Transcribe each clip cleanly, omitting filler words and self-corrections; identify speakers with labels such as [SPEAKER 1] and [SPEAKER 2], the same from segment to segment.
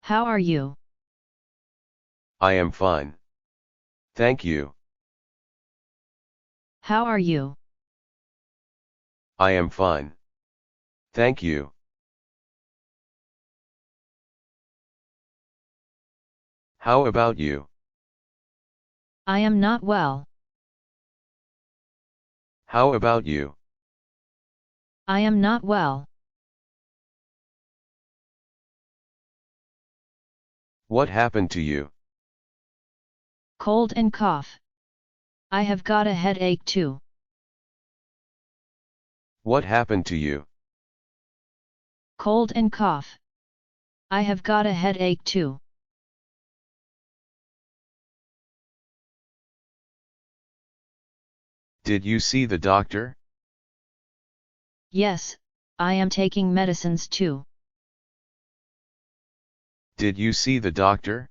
[SPEAKER 1] How are you?
[SPEAKER 2] I am fine. Thank you.
[SPEAKER 1] How are you?
[SPEAKER 2] I am fine. Thank you. How about you?
[SPEAKER 1] I am not well.
[SPEAKER 2] How about you?
[SPEAKER 1] I am not well.
[SPEAKER 2] What happened to you?
[SPEAKER 1] Cold and cough. I have got a headache too.
[SPEAKER 2] What happened to you?
[SPEAKER 1] Cold and cough. I have got a headache too.
[SPEAKER 2] Did you see the doctor?
[SPEAKER 1] Yes, I am taking medicines too.
[SPEAKER 2] Did you see the doctor?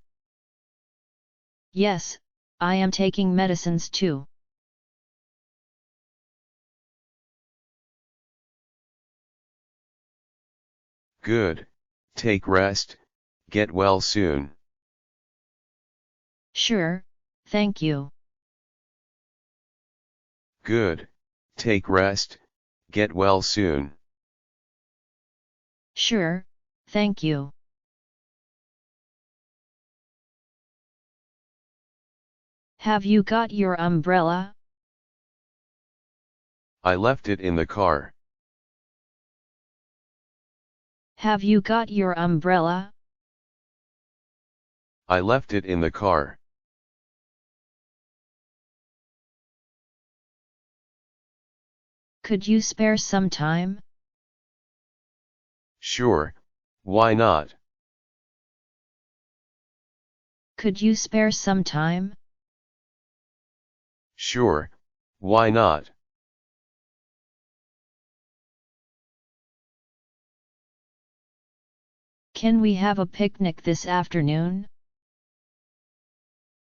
[SPEAKER 1] Yes, I am taking medicines too.
[SPEAKER 2] Good. Take rest, get well soon.
[SPEAKER 1] Sure, thank you.
[SPEAKER 2] Good. Take rest, get well soon.
[SPEAKER 1] Sure, thank you. Have you got your umbrella?
[SPEAKER 2] I left it in the car.
[SPEAKER 1] Have you got your umbrella?
[SPEAKER 2] I left it in the car.
[SPEAKER 1] Could you spare some time?
[SPEAKER 2] Sure, why not?
[SPEAKER 1] Could you spare some time?
[SPEAKER 2] Sure, why not?
[SPEAKER 1] Can we have a picnic this afternoon?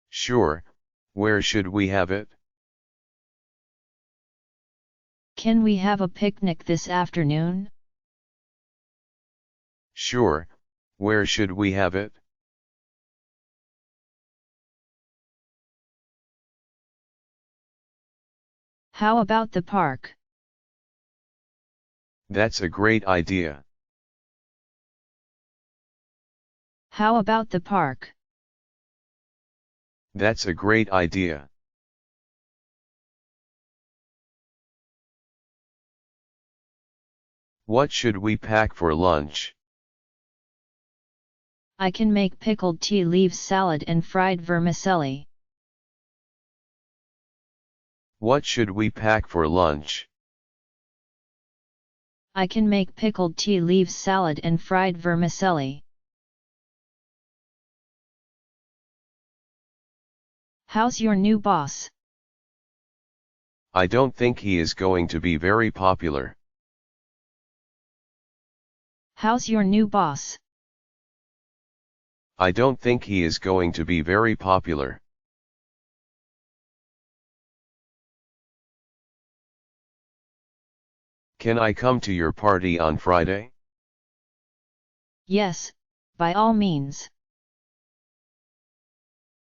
[SPEAKER 2] Sure, where should we have it?
[SPEAKER 1] Can we have a picnic this afternoon?
[SPEAKER 2] Sure, where should we have it?
[SPEAKER 1] How about the park?
[SPEAKER 2] That's a great idea.
[SPEAKER 1] How about the park?
[SPEAKER 2] That's a great idea. What should we pack for lunch?
[SPEAKER 1] I can make pickled tea leaves salad and fried vermicelli.
[SPEAKER 2] What should we pack for lunch?
[SPEAKER 1] I can make pickled tea leaves salad and fried vermicelli. How's your new boss?
[SPEAKER 2] I don't think he is going to be very popular.
[SPEAKER 1] How's your new boss?
[SPEAKER 2] I don't think he is going to be very popular. Can I come to your party on Friday?
[SPEAKER 1] Yes, by all means.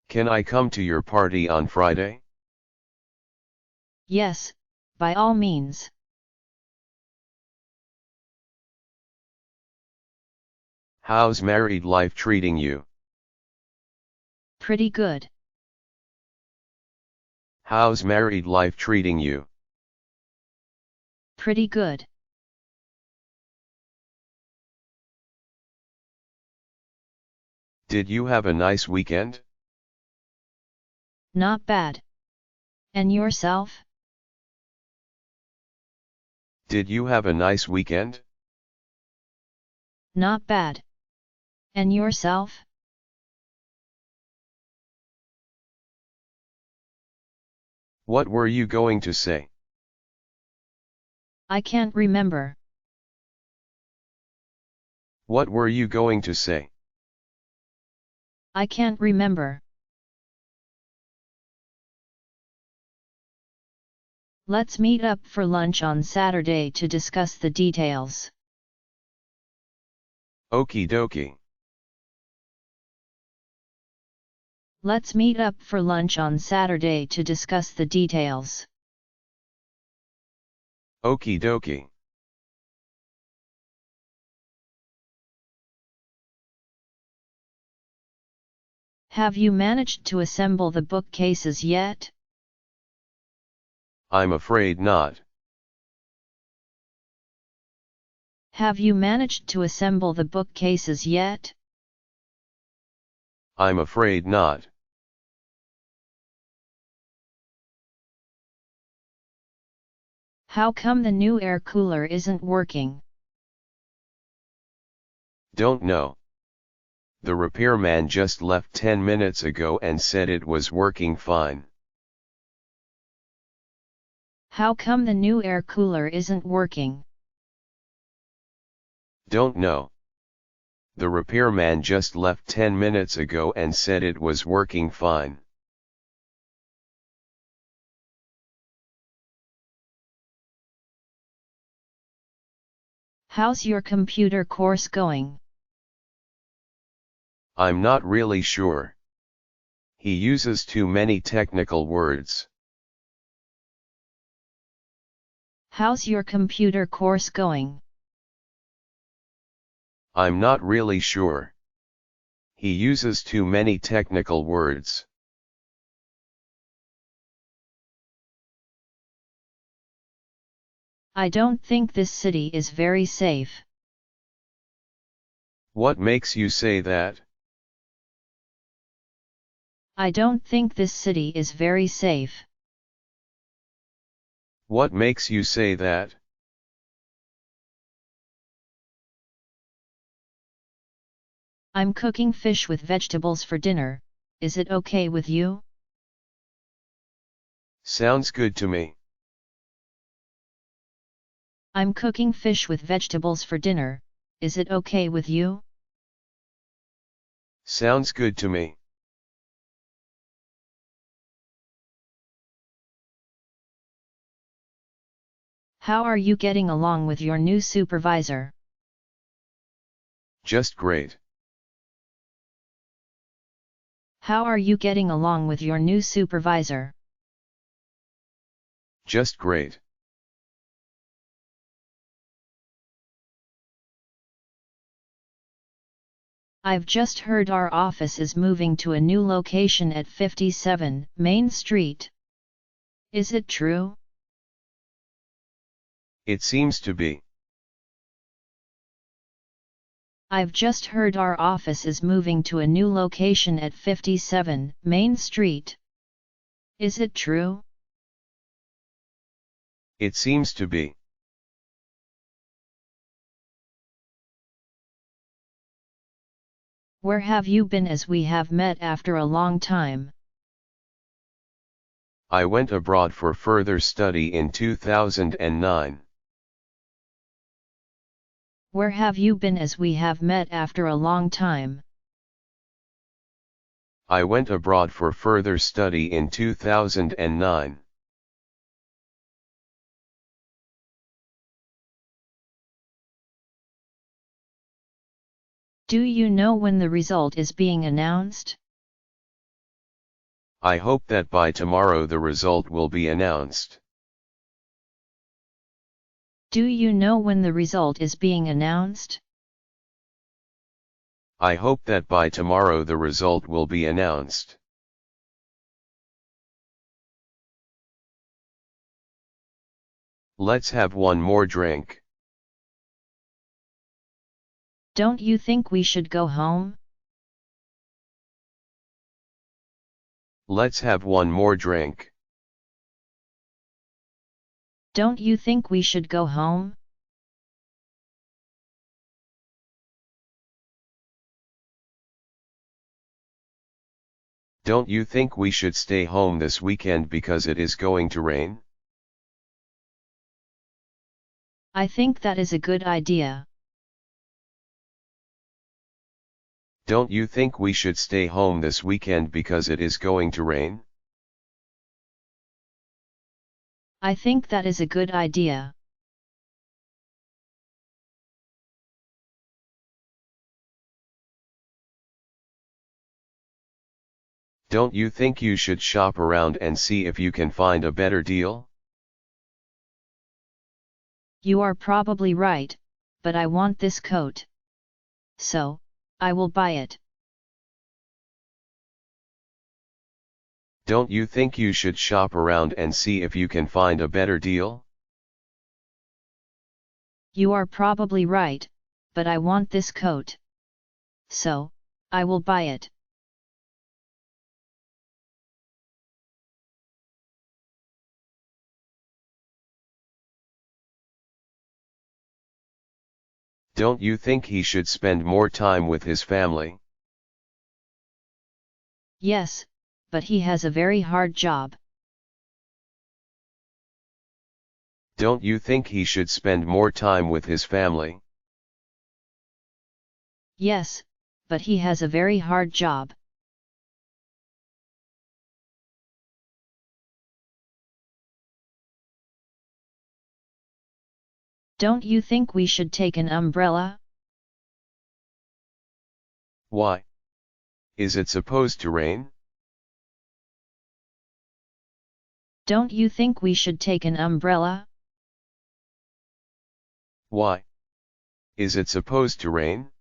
[SPEAKER 2] Can I come to your party on Friday?
[SPEAKER 1] Yes, by all means.
[SPEAKER 2] How's married life treating you?
[SPEAKER 1] Pretty good.
[SPEAKER 2] How's married life treating you?
[SPEAKER 1] Pretty good.
[SPEAKER 2] Did you have a nice weekend?
[SPEAKER 1] Not bad. And yourself?
[SPEAKER 2] Did you have a nice weekend?
[SPEAKER 1] Not bad. And yourself?
[SPEAKER 2] What were you going to say?
[SPEAKER 1] I can't remember.
[SPEAKER 2] What were you going to say?
[SPEAKER 1] I can't remember. Let's meet up for lunch on Saturday to discuss the details.
[SPEAKER 2] Okie dokie.
[SPEAKER 1] Let's meet up for lunch on Saturday to discuss the details.
[SPEAKER 2] Okie dokie.
[SPEAKER 1] Have you managed to assemble the bookcases yet?
[SPEAKER 2] I'm afraid not.
[SPEAKER 1] Have you managed to assemble the bookcases yet?
[SPEAKER 2] I'm afraid not.
[SPEAKER 1] How come the new air cooler isn't working?
[SPEAKER 2] Don't know. The repairman just left 10 minutes ago and said it was working fine.
[SPEAKER 1] How come the new air cooler isn't working?
[SPEAKER 2] Don't know. The repairman just left 10 minutes ago and said it was working fine.
[SPEAKER 1] How's your computer course going?
[SPEAKER 2] I'm not really sure. He uses too many technical words.
[SPEAKER 1] How's your computer course going?
[SPEAKER 2] I'm not really sure. He uses too many technical words.
[SPEAKER 1] I don't think this city is very safe.
[SPEAKER 2] What makes you say that?
[SPEAKER 1] I don't think this city is very safe.
[SPEAKER 2] What makes you say that?
[SPEAKER 1] I'm cooking fish with vegetables for dinner. Is it okay with you?
[SPEAKER 2] Sounds good to me.
[SPEAKER 1] I'm cooking fish with vegetables for dinner. Is it okay with you?
[SPEAKER 2] Sounds good to me.
[SPEAKER 1] How are you getting along with your new supervisor?
[SPEAKER 2] Just great.
[SPEAKER 1] How are you getting along with your new supervisor?
[SPEAKER 2] Just great.
[SPEAKER 1] I've just heard our office is moving to a new location at 57 Main Street. Is it true?
[SPEAKER 2] It seems to be.
[SPEAKER 1] I've just heard our office is moving to a new location at 57 Main Street. Is it true?
[SPEAKER 2] It seems to be.
[SPEAKER 1] Where have you been as we have met after a long time?
[SPEAKER 2] I went abroad for further study in 2009.
[SPEAKER 1] Where have you been as we have met after a long time?
[SPEAKER 2] I went abroad for further study in 2009.
[SPEAKER 1] Do you know when the result is being announced?
[SPEAKER 2] I hope that by tomorrow the result will be announced.
[SPEAKER 1] Do you know when the result is being announced?
[SPEAKER 2] I hope that by tomorrow the result will be announced. Let's have one more drink.
[SPEAKER 1] Don't you think we should go home?
[SPEAKER 2] Let's have one more drink.
[SPEAKER 1] Don't you think we should go home?
[SPEAKER 2] Don't you think we should stay home this weekend because it is going to rain?
[SPEAKER 1] I think that is a good idea.
[SPEAKER 2] Don't you think we should stay home this weekend because it is going to rain?
[SPEAKER 1] I think that is a good idea.
[SPEAKER 2] Don't you think you should shop around and see if you can find a better deal?
[SPEAKER 1] You are probably right, but I want this coat. So, I will buy it.
[SPEAKER 2] Don't you think you should shop around and see if you can find a better deal?
[SPEAKER 1] You are probably right, but I want this coat. So, I will buy it.
[SPEAKER 2] Don't you think he should spend more time with his family?
[SPEAKER 1] Yes, but he has a very hard job.
[SPEAKER 2] Don't you think he should spend more time with his family?
[SPEAKER 1] Yes, but he has a very hard job. Don't you think we should take an umbrella?
[SPEAKER 2] Why? Is it supposed to rain?
[SPEAKER 1] Don't you think we should take an umbrella?
[SPEAKER 2] Why? Is it supposed to rain?